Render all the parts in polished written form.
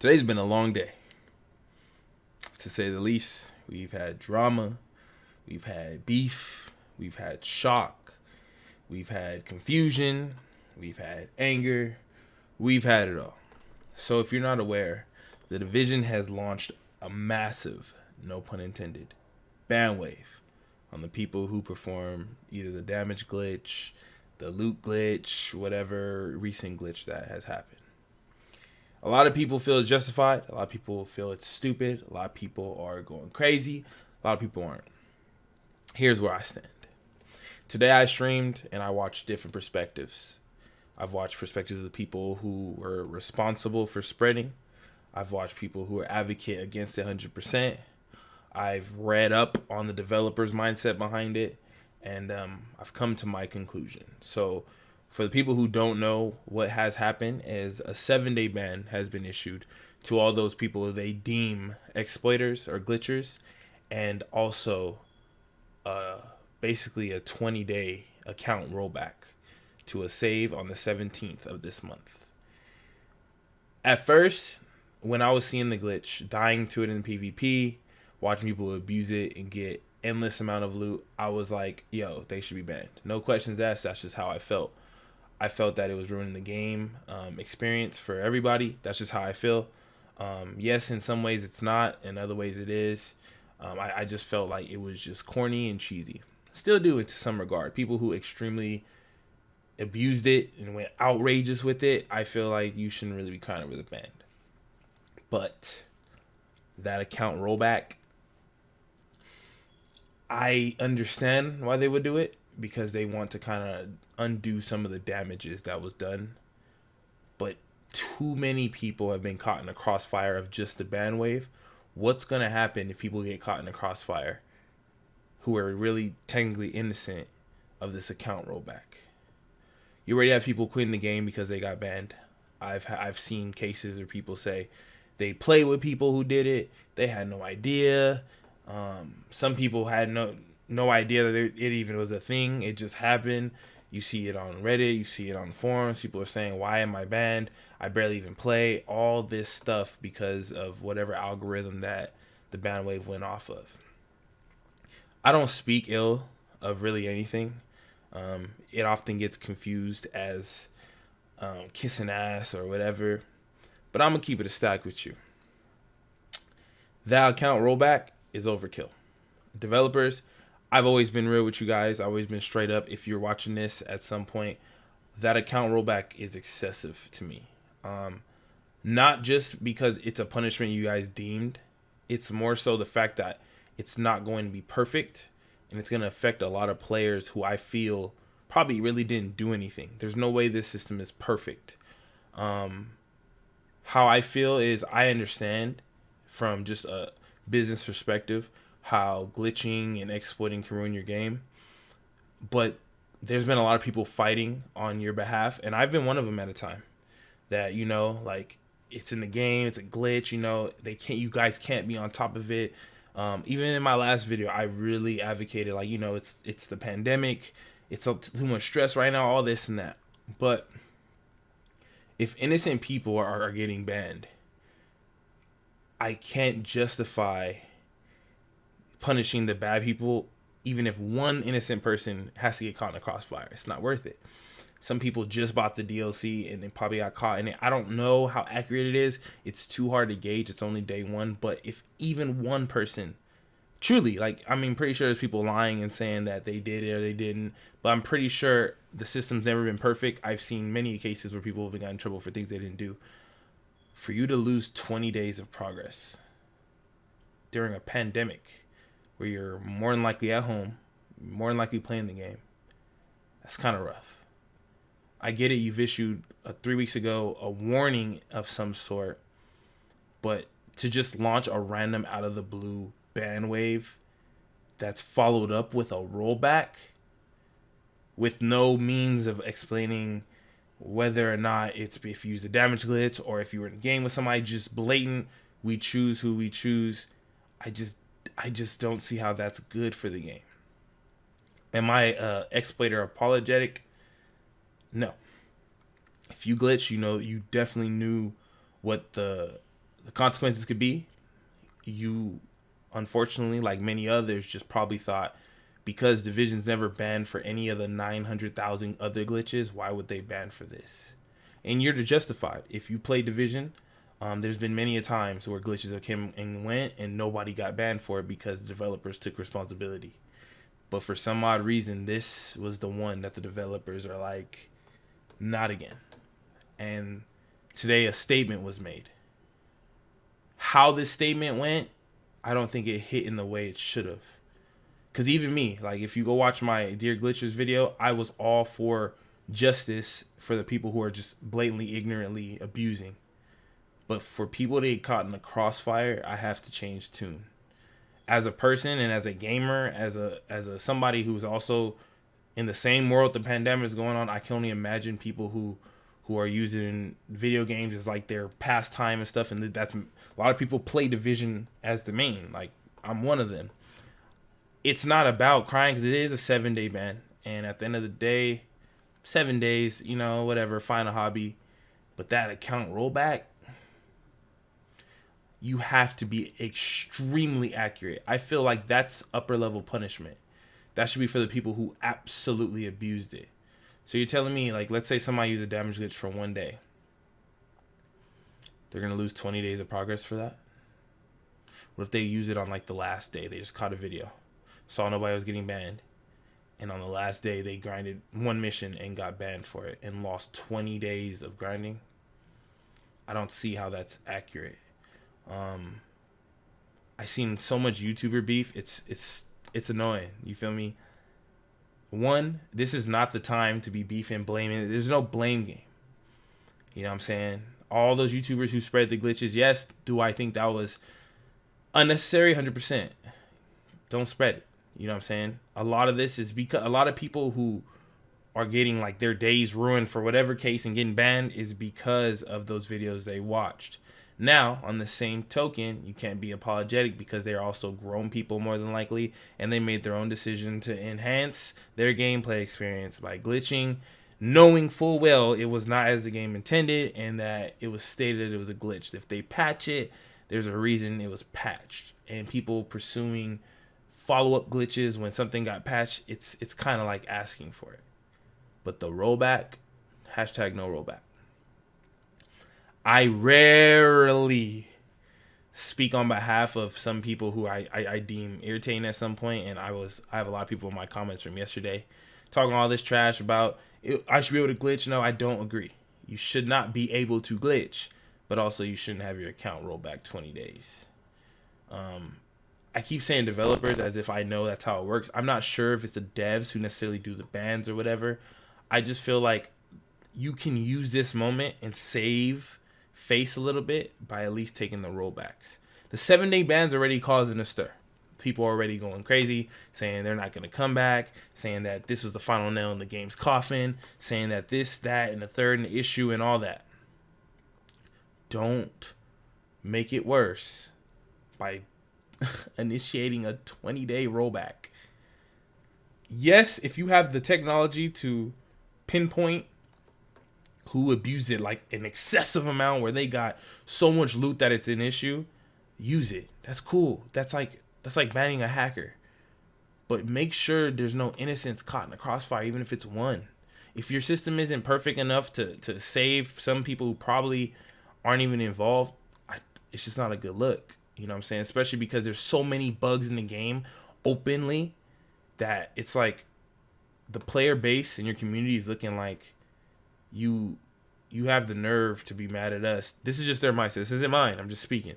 Today's been a long day, to say the least. We've had drama, we've had beef, we've had shock, we've had confusion, we've had anger, we've had it all. So if you're not aware, the division has launched a massive, no pun intended, ban wave on the people who perform either the damage glitch, the loot glitch, whatever recent glitch that has happened. A lot of people feel it's justified. A lot of people feel it's stupid. A lot of people are going crazy. A lot of people aren't. Here's where I stand. Today I streamed and I watched different perspectives. I've watched perspectives of people who were responsible for spreading. I've watched people who are advocate against it 100%. I've read up on the developer's mindset behind it, and I've come to my conclusion. So for the people who don't know, what has happened is a 7-day ban has been issued to all those people they deem exploiters or glitchers, and also basically a 20-day account rollback to a save on the 17th of this month. At first, when I was seeing the glitch, dying to it in PvP, watching people abuse it and get endless amount of loot, I was like, yo, they should be banned. No questions asked. That's just how I felt. I felt that it was ruining the game experience for everybody. That's just how I feel. Yes, in some ways it's not. In other ways it is. I just felt like it was just corny and cheesy. Still do it to some regard. People who extremely abused it and went outrageous with it, I feel like you shouldn't really be kind of with a band. But that account rollback, I understand why they would do it, because they want to kind of undo some of the damages that was done. But too many people have been caught in the crossfire of just the ban wave. What's going to happen if people get caught in the crossfire who are really technically innocent of this account rollback? You already have people quitting the game because they got banned. I've seen cases where people say they play with people who did it. They had no idea. Some people had no idea that it even was a thing. It just happened. You see it on Reddit. You see it on forums. People are saying, why am I banned? I barely even play. All this stuff because of whatever algorithm that the ban wave went off of. I don't speak ill of really anything. It often gets confused as kissing ass or whatever. But I'm going to keep it a stack with you. That account rollback is overkill. Developers, I've always been real with you guys. I've always been straight up. If you're watching this at some point, that account rollback is excessive to me. Not just because it's a punishment you guys deemed. It's more so the fact that it's not going to be perfect, and it's going to affect a lot of players who I feel probably really didn't do anything. There's no way this system is perfect. How I feel is I understand from just a business perspective how glitching and exploiting can ruin your game, but there's been a lot of people fighting on your behalf, and I've been one of them at a time. That, you know, like, it's in the game, it's a glitch, you know, you guys can't be on top of it. Even in my last video, I really advocated, like, you know, it's the pandemic, it's too much stress right now, all this and that. But if innocent people are getting banned, I can't justify punishing the bad people, even if one innocent person has to get caught in a crossfire. It's not worth it. Some people just bought the DLC and they probably got caught in it. I don't know how accurate it is. It's too hard to gauge. It's only day one. But if even one person truly, like, I mean, pretty sure there's people lying and saying that they did it or they didn't. But I'm pretty sure the system's never been perfect. I've seen many cases where people have gotten in trouble for things they didn't do. For you to lose 20 days of progress during a pandemic where you're more than likely at home, more than likely playing the game, that's kind of rough. I get it, you've issued 3 weeks ago a warning of some sort, but to just launch a random out of the blue ban wave that's followed up with a rollback with no means of explaining whether or not it's if you use a damage glitch or if you were in a game with somebody, just blatant, we choose who we choose. I just don't see how that's good for the game. Am I exploiter apologetic? No. If you glitch, you know, you definitely knew what the The consequences could be you, unfortunately, like many others, just probably thought because Division's never banned for any of the 900,000 other glitches, why would they ban for this? And you're justified. If you play Division, there's been many a times where glitches have came and went and nobody got banned for it because the developers took responsibility. But for some odd reason, this was the one that the developers are like, not again. And today a statement was made. How this statement went, I don't think it hit in the way it should have. Because even me, like if you go watch my Dear Glitchers video, I was all for justice for the people who are just blatantly, ignorantly abusing. But for people to get caught in the crossfire, I have to change tune. As a person and as a gamer, as a somebody who's also in the same world the pandemic is going on, I can only imagine people who are using video games as like their pastime and stuff. And that's a lot of people play Division as the main. Like I'm one of them. It's not about crying because it is a 7-day ban. And at the end of the day, 7 days, whatever, find a hobby. But that account rollback, you have to be extremely accurate. I feel like that's upper level punishment. That should be for the people who absolutely abused it. So you're telling me, like, let's say somebody used a damage glitch for 1 day. They're going to lose 20 days of progress for that? What if they use it on, like, the last day? They just caught a video, saw nobody was getting banned, and on the last day, they grinded one mission and got banned for it and lost 20 days of grinding? I don't see how that's accurate. I've seen so much YouTuber beef. It's annoying. You feel me? One, this is not the time to be beefing, blaming. There's no blame game. You know what I'm saying? All those YouTubers who spread the glitches, yes, do I think that was unnecessary? 100%. Don't spread it. You know what I'm saying? A lot of this is because a lot of people who are getting like their days ruined for whatever case and getting banned is because of those videos they watched. Now, on the same token, you can't be apologetic because they're also grown people more than likely, and they made their own decision to enhance their gameplay experience by glitching, knowing full well it was not as the game intended and that it was stated it was a glitch. If they patch it, there's a reason it was patched. And people pursuing follow-up glitches when something got patched, it's kind of like asking for it. But the rollback, hashtag no rollback. I rarely speak on behalf of some people who I deem irritating at some point, and I have a lot of people in my comments from yesterday talking all this trash about I should be able to glitch. No, I don't agree. You should not be able to glitch, but also you shouldn't have your account roll back 20 days. I keep saying developers as if I know that's how it works. I'm not sure if it's the devs who necessarily do the bans or whatever. I just feel like you can use this moment and save face a little bit by at least taking the rollbacks. The 7-day ban's already causing a stir. People are already going crazy, saying they're not going to come back, saying that this was the final nail in the game's coffin, saying that this, that, and the third and the issue and all that. Don't make it worse by initiating a 20-day rollback. Yes, if you have the technology to pinpoint who abused it like an excessive amount where they got so much loot that it's an issue, use it. That's cool. That's like banning a hacker. But make sure there's no innocents caught in the crossfire, even if it's one. If your system isn't perfect enough to save some people who probably aren't even involved, it's just not a good look. You know what I'm saying? Especially because there's so many bugs in the game openly that it's like the player base in your community is looking like you have the nerve to be mad at us. This is just their mindset. This isn't mine. I'm just speaking.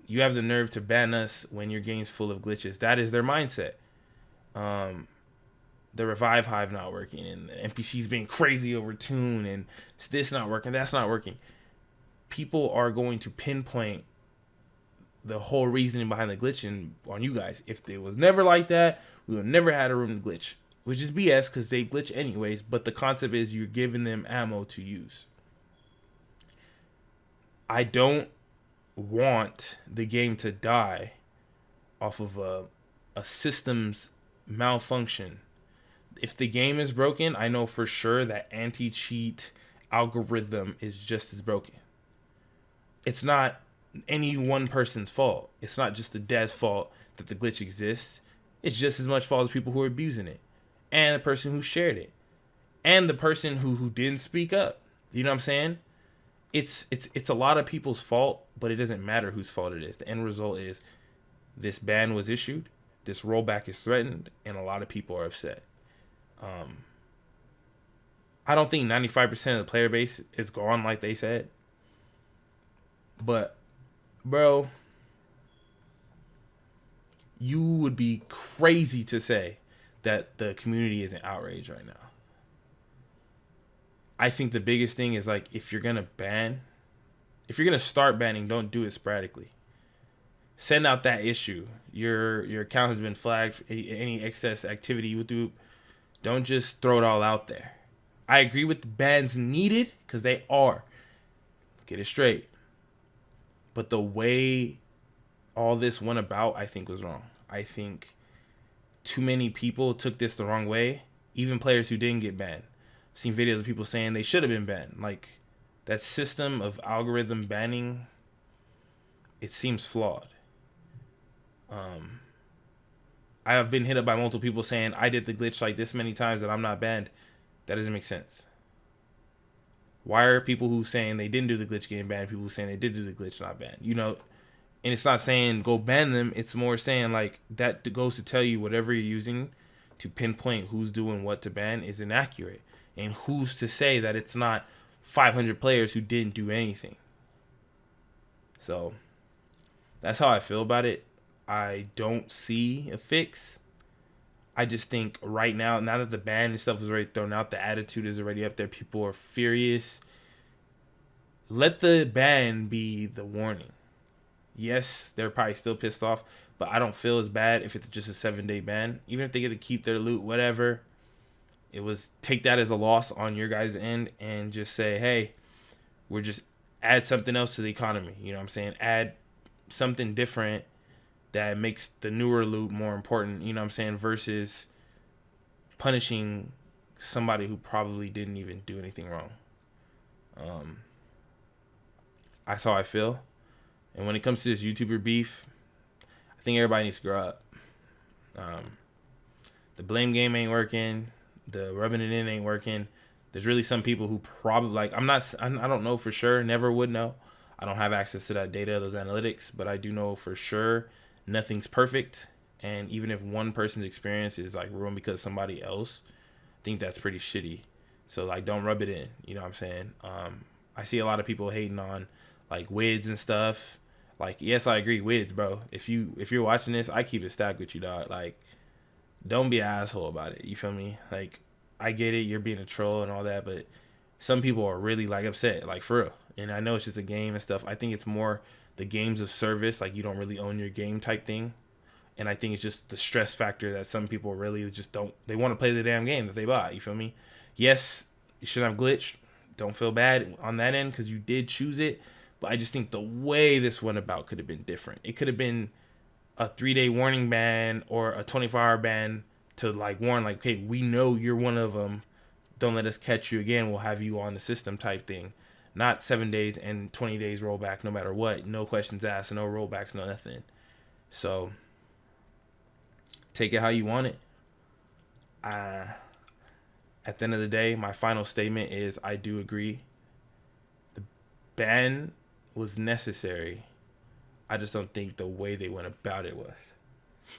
You have the nerve to ban us when your game's full of glitches. That is their mindset. The revive hive not working and the NPCs being crazy over tune and this not working, that's not working. People are going to pinpoint the whole reasoning behind the glitching on you guys. If it was never like that, we would never had a room to glitch. Which is BS because they glitch anyways, but the concept is you're giving them ammo to use. I don't want the game to die off of a system's malfunction. If the game is broken, I know for sure that anti-cheat algorithm is just as broken. It's not any one person's fault. It's not just the dev's fault that the glitch exists. It's just as much fault as people who are abusing it, and the person who shared it, and the person who didn't speak up. You know what I'm saying? It's a lot of people's fault, but it doesn't matter whose fault it is. The end result is this ban was issued, this rollback is threatened, and a lot of people are upset. I don't think 95% of the player base is gone like they said. But, bro, you would be crazy to say that the community isn't outraged right now. I think the biggest thing is, like, if you're going to start banning, don't do it sporadically. Send out that issue. Your account has been flagged. Any excess activity you do, don't just throw it all out there. I agree with the bans needed, because they are. Get it straight. But the way all this went about, I think, was wrong. I think too many people took this the wrong way. Even players who didn't get banned. I've seen videos of people saying they should have been banned. Like, that system of algorithm banning, it seems flawed. I have been hit up by multiple people saying I did the glitch like this many times that I'm not banned. That doesn't make sense. Why are people who saying they didn't do the glitch getting banned? People who saying they did do the glitch not banned? You know, and it's not saying go ban them. It's more saying, like, that goes to tell you whatever you're using to pinpoint who's doing what to ban is inaccurate. And who's to say that it's not 500 players who didn't do anything? So that's how I feel about it. I don't see a fix. I just think right now that the ban and stuff is already thrown out, the attitude is already up there. People are furious. Let the ban be the warning. Yes, they're probably still pissed off, but I don't feel as bad if it's just a 7-day ban. Even if they get to keep their loot, whatever. Take that as a loss on your guys' end and just say, hey, we're just add something else to the economy. You know what I'm saying? Add something different that makes the newer loot more important, you know what I'm saying, versus punishing somebody who probably didn't even do anything wrong. That's how I feel. And when it comes to this YouTuber beef, I think everybody needs to grow up. The blame game ain't working. The rubbing it in ain't working. There's really some people who probably, like, I don't know for sure, never would know. I don't have access to that data, those analytics, but I do know for sure nothing's perfect. And even if one person's experience is, like, ruined because somebody else, I think that's pretty shitty. So, like, don't rub it in. You know what I'm saying? I see a lot of people hating on, like, WIDs and stuff. Like, yes, I agree, WIDs, bro. If you're watching this, I keep it stacked with you, dog. Like, don't be an asshole about it. You feel me? Like, I get it, you're being a troll and all that, but some people are really, like, upset, like, for real. And I know it's just a game and stuff. I think it's more the games of service, like, you don't really own your game type thing. And I think it's just the stress factor that some people really just don't. They want to play the damn game that they bought. You feel me? Yes, you shouldn't have glitched. Don't feel bad on that end because you did choose it. But I just think the way this went about could have been different. It could have been a 3-day warning ban or a 24-hour ban to, like, warn, like, okay, we know you're one of them. Don't let us catch you again. We'll have you on the system type thing. Not 7 days and 20 days rollback no matter what. No questions asked, no rollbacks, no nothing. So take it how you want it. At the end of the day, my final statement is I do agree. The ban was necessary. I just don't think the way they went about it was.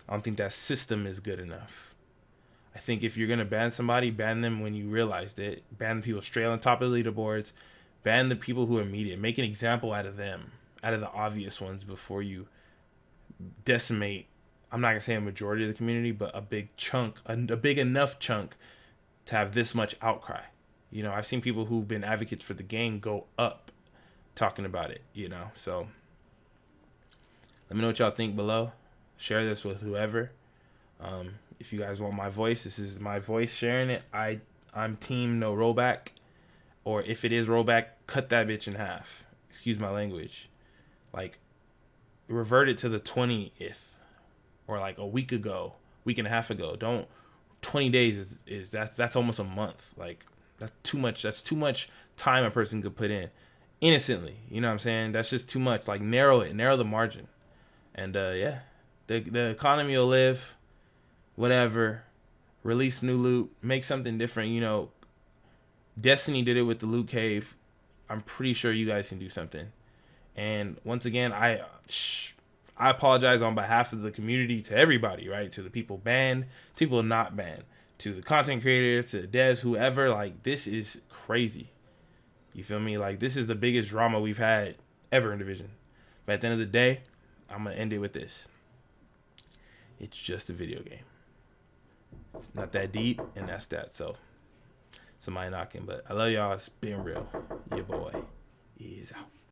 I don't think that system is good enough. I think if you're going to ban somebody, ban them when you realized it. Ban the people straight on top of the leaderboards. Ban the people who are immediate. Make an example out of them, out of the obvious ones before you decimate, I'm not going to say a majority of the community, but a big chunk, a big enough chunk to have this much outcry. You know, I've seen people who've been advocates for the game go up talking about it, you know. So let me know what y'all think below. Share this with whoever. If you guys want my voice, this is my voice sharing it. I'm team no rollback. Or if it is rollback, cut that bitch in half. Excuse my language. Like, revert it to the 20th. Or like a week ago, week and a half ago. 20 days is that's almost a month. Like, that's too much. That's too much time a person could put in. innocently. You know what I'm saying? That's just too much. Like narrow the margin. And yeah, the economy will live. Whatever. Release new loot. Make something different. You know, Destiny did it with the loot cave. I'm pretty sure you guys can do something. And once again, I apologize on behalf of the community to everybody, right? To the people banned, to people not banned, to the content creators, to the devs, whoever. Like, this is crazy. You feel me? Like, this is the biggest drama we've had ever in Division. But at the end of the day, I'm going to end it with this. It's just a video game. It's not that deep, and that's that. So, somebody knocking. But I love y'all. It's been real. Your boy is out.